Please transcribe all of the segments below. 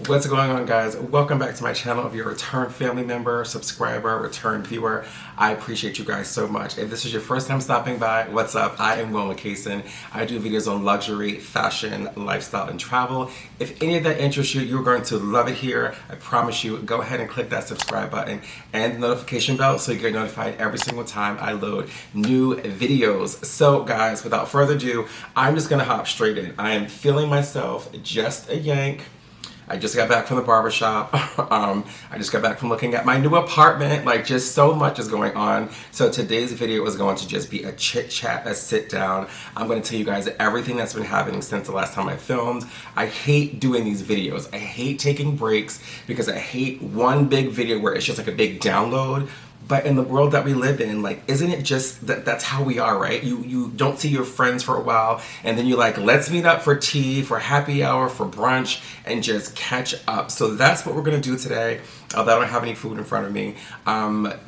What's going on, guys? Welcome back to my channel. If you're a return family member, subscriber, return viewer, I appreciate you guys so much. If this is your first time stopping by, what's up? I am Wil Mikahson. I do videos on luxury, fashion, lifestyle, and travel. If any of that interests you, you're going to love it here. I promise you. Go ahead and click that subscribe button and the notification bell so you get notified every single time I load new videos. So guys, without further ado, I'm just gonna hop straight in. I am feeling myself just a yank. I just got back from the barbershop. I just got back from looking at my new apartment. Like, just so much is going on. So today's video is going to just be a chit chat, a sit down. I'm going to tell you guys everything that's been happening since the last time I filmed. I hate doing these videos. I hate taking breaks because I hate one big video where it's just like a big download. But in the world that we live in, like, isn't it just that's how we are, right? You don't see your friends for a while, and then you're like, let's meet up for tea, for happy hour, for brunch, and just catch up. So that's what we're gonna do today. Although I don't have any food in front of me.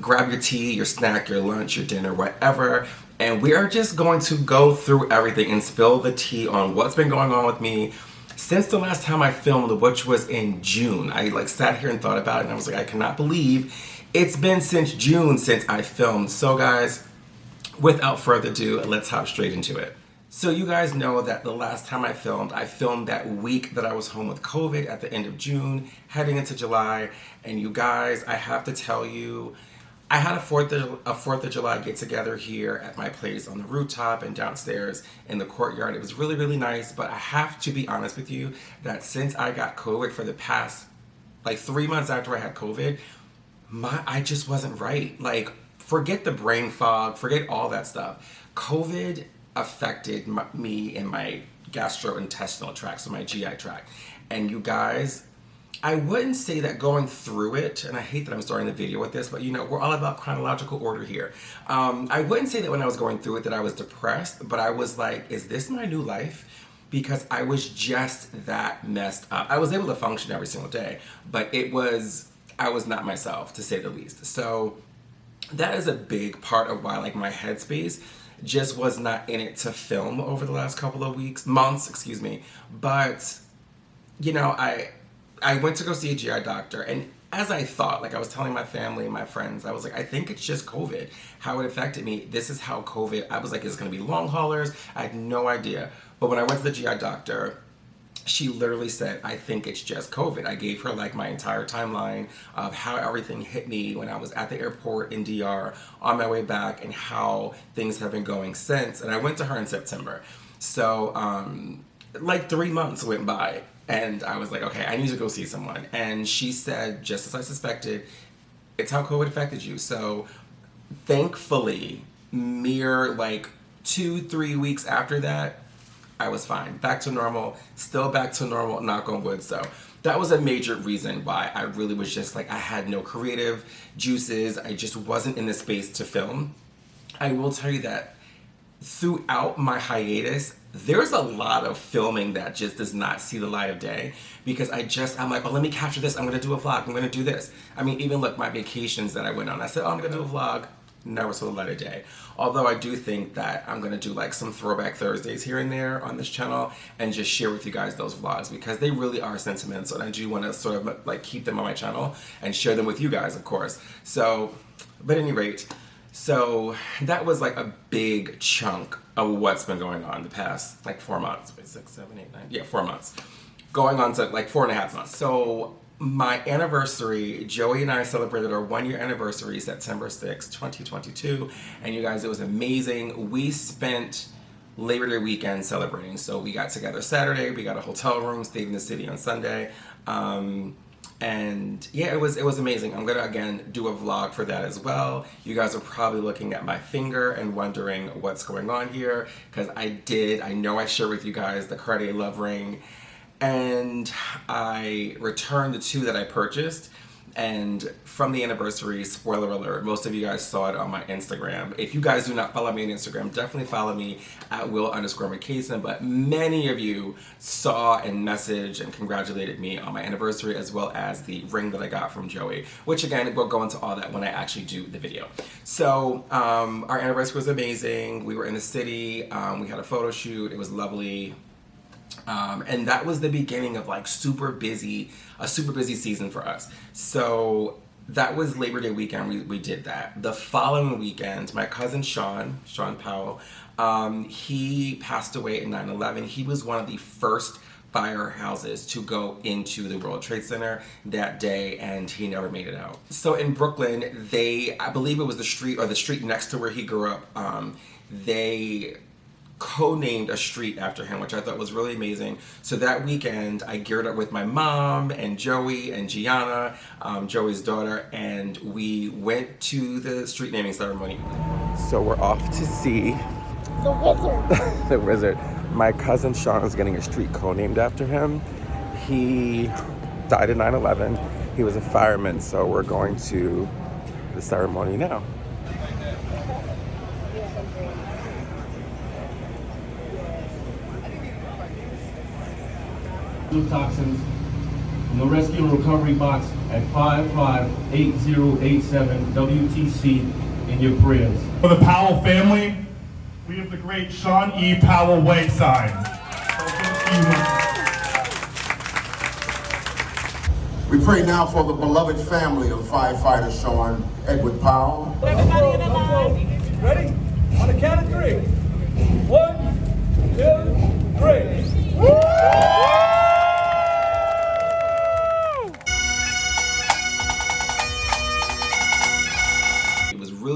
Grab your tea, your snack, your lunch, your dinner, whatever. And we are just going to go through everything and spill the tea on what's been going on with me since the last time I filmed, which was in June. I like sat here and thought about it, and I was like, I cannot believe it's been since June since I filmed. So guys, without further ado, let's hop straight into it. So you guys know that the last time I filmed that week that I was home with COVID at the end of June, heading into July. And you guys, I have to tell you, I had a 4th of July get together here at my place on the rooftop and downstairs in the courtyard. It was really, really nice, but I have to be honest with you that since I got COVID for the past, like 3 months after I had COVID, I just wasn't right. Like, forget the brain fog, forget all that stuff. COVID affected me in my gastrointestinal tract, so my GI tract. And you guys, I wouldn't say that going through it, and I hate that I'm starting the video with this, but you know, we're all about chronological order here. I wouldn't say that when I was going through it that I was depressed, but I was like, is this my new life? Because I was just that messed up. I was able to function every single day, but I was not myself, to say the least. So that is a big part of why, like, my headspace just was not in it to film over the last couple of months, excuse me. But, you know, I went to go see a GI doctor, and as I thought, like I was telling my family and my friends, I was like, I think it's just COVID, how it affected me. This is how COVID, I was like, is it gonna be long haulers? I had no idea. But when I went to the GI doctor, she literally said, I think it's just COVID. I gave her like my entire timeline of how everything hit me when I was at the airport in DR on my way back and how things have been going since. And I went to her in September. So like 3 months went by and I was like, okay, I need to go see someone. And she said, just as I suspected, it's how COVID affected you. So thankfully, mere like 2-3 weeks after that, I was fine. Back to normal, still back to normal, knock on wood. So that was a major reason why I really was just like, I had no creative juices. I just wasn't in the space to film. I will tell you that throughout my hiatus, there's a lot of filming that just does not see the light of day because I'm like, oh, let me capture this. I'm gonna do a vlog, I'm gonna do this. I mean, even look, my vacations that I went on, I said, oh, I'm gonna do a vlog. Never saw the light of day. Although I do think that I'm gonna do like some throwback Thursdays here and there on this channel and just share with you guys those vlogs because they really are sentimental and I do want to sort of like keep them on my channel and share them with you guys, of course. So, but at any rate, so that was like a big chunk of what's been going on the past like 4 months. Wait, 6, 7, 8, 9, yeah, 4 months. Going on to like 4.5 months. So my anniversary, Joey and I celebrated our 1-year anniversary, September 6, 2022. And you guys, it was amazing. We spent Labor Day weekend celebrating. So we got together Saturday, we got a hotel room, stayed in the city on Sunday. And yeah, it was amazing. I'm gonna again do a vlog for that as well. You guys are probably looking at my finger and wondering what's going on here because I know I shared with you guys the Cartier Love Ring and I returned the 2 that I purchased. And from the anniversary, spoiler alert, most of you guys saw it on my Instagram. If you guys do not follow me on Instagram, definitely follow me at Wil_Mikahson. But many of you saw and messaged and congratulated me on my anniversary, as well as the ring that I got from Joey, which again, we'll go into all that when I actually do the video. So our anniversary was amazing. We were in the city, we had a photo shoot, it was lovely. And that was the beginning of like a super busy season for us. So that was Labor Day weekend, we did that. The following weekend, my cousin Sean Powell, he passed away in 9/11. He was one of the first firehouses to go into the World Trade Center that day, and he never made it out. So in Brooklyn, I believe it was the street next to where he grew up, they co-named a street after him, which I thought was really amazing. So that weekend, I geared up with my mom and Joey and Gianna, Joey's daughter, and we went to the street naming ceremony. So we're off to see the wizard. The wizard. My cousin Sean is getting a street co-named after him. He died in 9/11. He was a fireman, so we're going to the ceremony now. Toxins in the rescue and recovery box at 558087 WTC in your prayers. For the Powell family, we have the great Sean E. Powell Way sign. We pray now for the beloved family of firefighter Sean Edward Powell. Everybody in the line. Ready? On the count of 3. 1, 2, 3.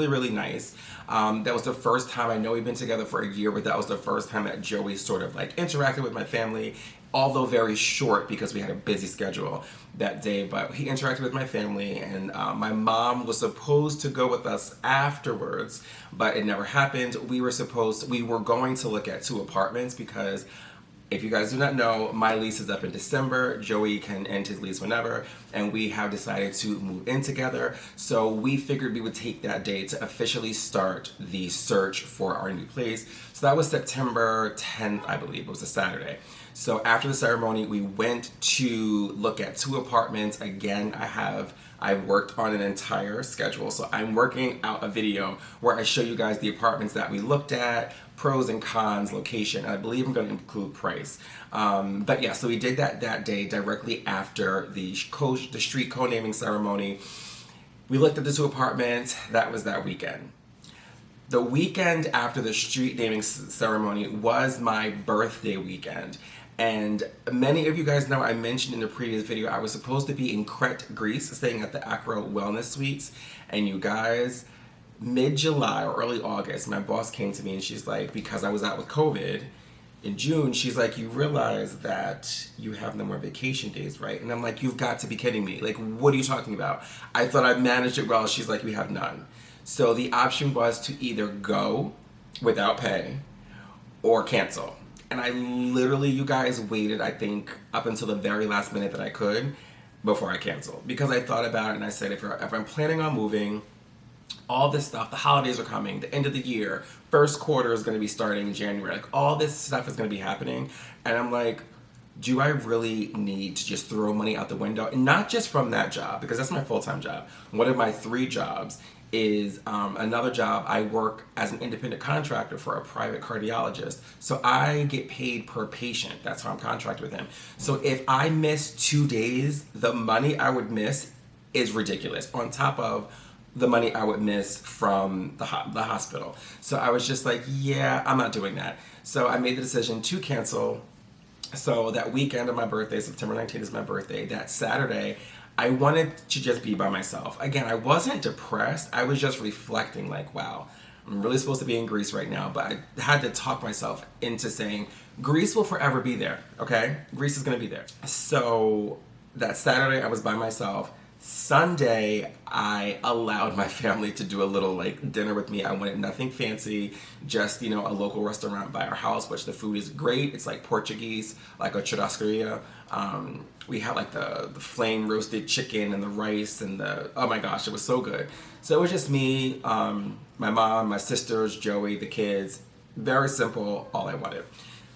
Really nice. That was the first time, I know we've been together for a year, but that was the first time that Joey sort of like interacted with my family, although very short because we had a busy schedule that day, but he interacted with my family, and my mom was supposed to go with us afterwards, but it never happened. We were going to look at 2 apartments because if you guys do not know, my lease is up in December. Joey can end his lease whenever, and we have decided to move in together. So we figured we would take that day to officially start the search for our new place. So that was September 10th, I believe. It was a Saturday. So after the ceremony, we went to look at 2 apartments. Again, I worked on an entire schedule. So I'm working out a video where I show you guys the apartments that we looked at, pros and cons, location, and I believe I'm going to include price. But yeah, so we did that day directly after the street co-naming ceremony. We looked at the 2 apartments. That was that weekend. The weekend after the street naming ceremony was my birthday weekend. And many of you guys know, I mentioned in the previous video, I was supposed to be in Crete, Greece, staying at the Acro Wellness Suites. And you guys, mid-July or early August, my boss came to me and she's like, because I was out with COVID in June, she's like, you realize that you have no more vacation days, right? And I'm like, you've got to be kidding me. Like, what are you talking about? I thought I managed it well. She's like, we have none. So the option was to either go without pay or cancel. And I literally, you guys, waited, I think, up until the very last minute that I could before I canceled. Because I thought about it and I said, if I'm planning on moving, all this stuff, the holidays are coming, the end of the year, first quarter is going to be starting in January, like all this stuff is going to be happening. And I'm like, do I really need to just throw money out the window? And not just from that job, because that's my full-time job. One of my 3 jobs is another job. I work as an independent contractor for a private cardiologist. So I get paid per patient. That's how I'm contracted with him. So if I miss 2 days, the money I would miss is ridiculous, on top of the money I would miss from the hospital. So I was just like, yeah, I'm not doing that. So I made the decision to cancel. So that weekend of my birthday, September 19th is my birthday, that Saturday, I wanted to just be by myself. Again, I wasn't depressed. I was just reflecting like, wow, I'm really supposed to be in Greece right now, but I had to talk myself into saying, Greece will forever be there, okay? Greece is gonna be there. So that Saturday I was by myself. Sunday, I allowed my family to do a little like dinner with me. I wanted nothing fancy, just, you know, a local restaurant by our house, which the food is great. It's like Portuguese, like a churrascaria. We had like the flame roasted chicken and the rice and oh my gosh, it was so good. So it was just me, my mom, my sisters, Joey, the kids. Very simple, all I wanted.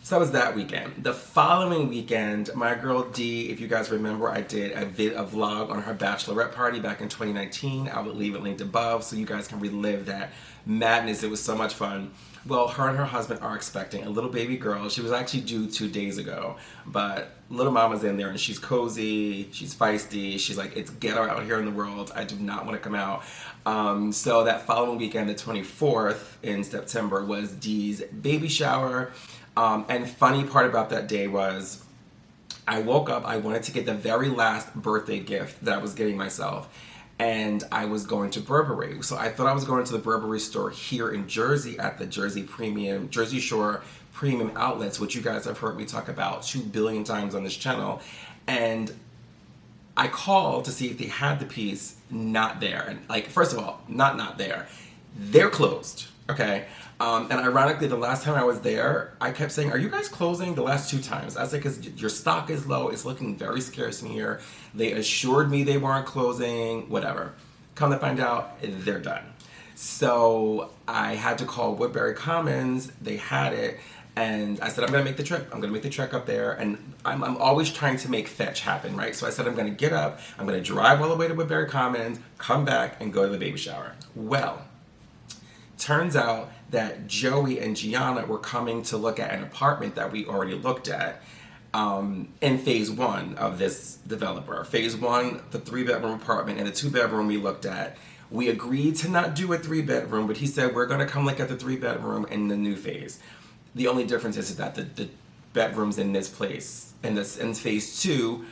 So that was that weekend. The following weekend, my girl Dee, if you guys remember, I did a vlog on her bachelorette party back in 2019. I will leave it linked above so you guys can relive that madness. It was so much fun. Well, her and her husband are expecting a little baby girl. She was actually due 2 days ago, but little mama's in there and she's cozy, she's feisty, she's like, it's ghetto out here in the world. I do not want to come out. So that following weekend, the 24th in September, was Dee's baby shower. And funny part about that day was I woke up, I wanted to get the very last birthday gift that I was getting myself, and I was going to Burberry. So I thought I was going to the Burberry store here in Jersey at the Jersey Shore Premium Outlets, which you guys have heard me talk about 2 billion times on this channel. And I called to see if they had the piece, not there. And like, first of all, not there. They're closed, okay? And ironically, the last time I was there, I kept saying, are you guys closing? The last 2 times. I said, because your stock is low, it's looking very scarce in here. They assured me they weren't closing, whatever. Come to find out, they're done. So I had to call Woodbury Commons, they had it, and I said, I'm gonna make the trip. I'm gonna make the trek up there, and I'm always trying to make fetch happen, right? So I said, I'm gonna get up, I'm gonna drive all the way to Woodbury Commons, come back, and go to the baby shower. Well, turns out that Joey and Gianna were coming to look at an apartment that we already looked at in phase 1 of this developer. Phase 1, the 3-bedroom apartment, and the 2-bedroom we looked at. We agreed to not do a 3-bedroom, but he said, we're gonna come look at the 3-bedroom in the new phase. The only difference is that the bedrooms in this place, in phase 2,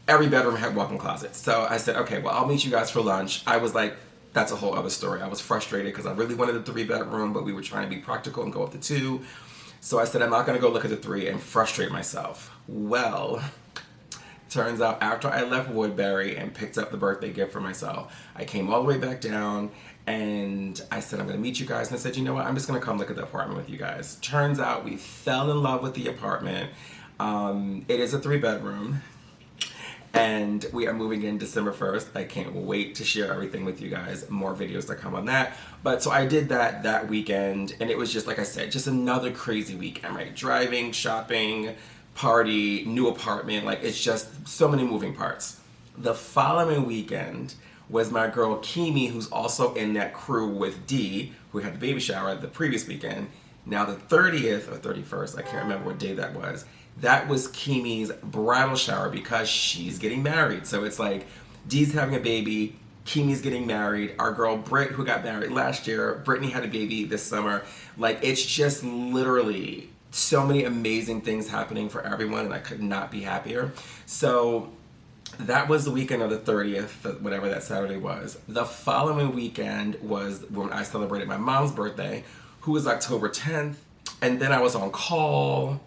every bedroom had walk-in closets. So I said, okay, well, I'll meet you guys for lunch. I was like, that's a whole other story. I was frustrated because I really wanted a 3-bedroom, but we were trying to be practical and go up to 2. So I said, I'm not gonna go look at the 3 and frustrate myself. Well, turns out after I left Woodbury and picked up the birthday gift for myself, I came all the way back down and I said, I'm gonna meet you guys. And I said, you know what, I'm just gonna come look at the apartment with you guys. Turns out we fell in love with the apartment. It is a 3-bedroom. And we are moving in December 1st. I can't wait to share everything with you guys. More videos to come on that. But so I did that weekend, and it was just, like I said, just another crazy weekend, right? Driving, shopping, party, new apartment. Like, it's just so many moving parts. The following weekend was my girl Kimi, who's also in that crew with Dee, who had the baby shower the previous weekend. Now the 30th or 31st, I can't remember what day that was. That was Kimi's bridal shower because she's getting married. So it's like Dee's having a baby, Kimi's getting married. Our girl Britt, who got married last year, Brittany had a baby this summer. Like, it's just literally so many amazing things happening for everyone, and I could not be happier. So that was the weekend of the 30th, whatever that Saturday was. The following weekend was when I celebrated my mom's birthday, who was October 10th, and then I was on call.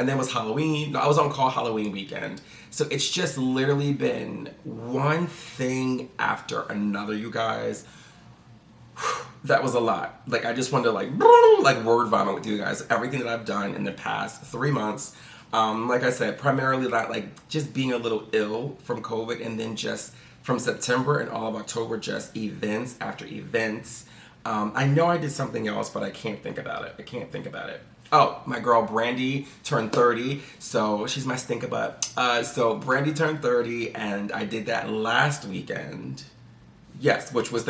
And then was Halloween. No, I was on call Halloween weekend. So it's just literally been one thing after another, you guys. That was a lot. Like, I just wanted to like word vomit with you guys. Everything that I've done in the past 3 months. Like I said, primarily like just being a little ill from COVID, and then just from September and all of October, just events after events. I know I did something else, but I can't think about it. Oh, my girl Brandy turned 30, so she's my stinker butt. So Brandy turned 30, and I did that last weekend. Yes, which was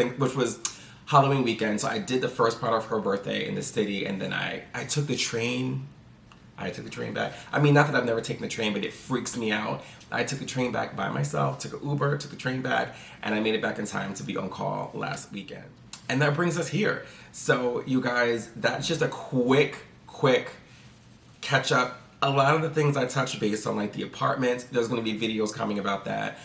Halloween weekend. So I did the first part of her birthday in the city, and then I took the train. I took the train back. I mean, not that I've never taken the train, but it freaks me out. I took the train back by myself, took an Uber, took the train back, and I made it back in time to be on call last weekend. And that brings us here. So you guys, that's just a quick catch up. A lot of the things I touched base on, like the apartments, there's going to be videos coming about that.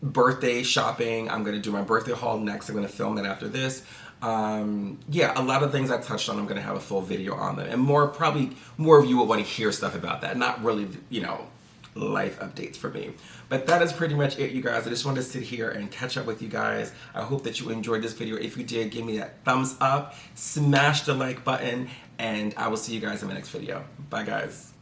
Birthday shopping, I'm going to do my birthday haul next. I'm going to film that after this. Yeah, a lot of things I touched on, I'm going to have a full video on them. And probably more of you will want to hear stuff about that. Not really, life updates for me. But that is pretty much it, you guys. I just wanted to sit here and catch up with you guys. I hope that you enjoyed this video. If you did, give me that thumbs up, smash the like button, and I will see you guys in my next video. Bye, guys.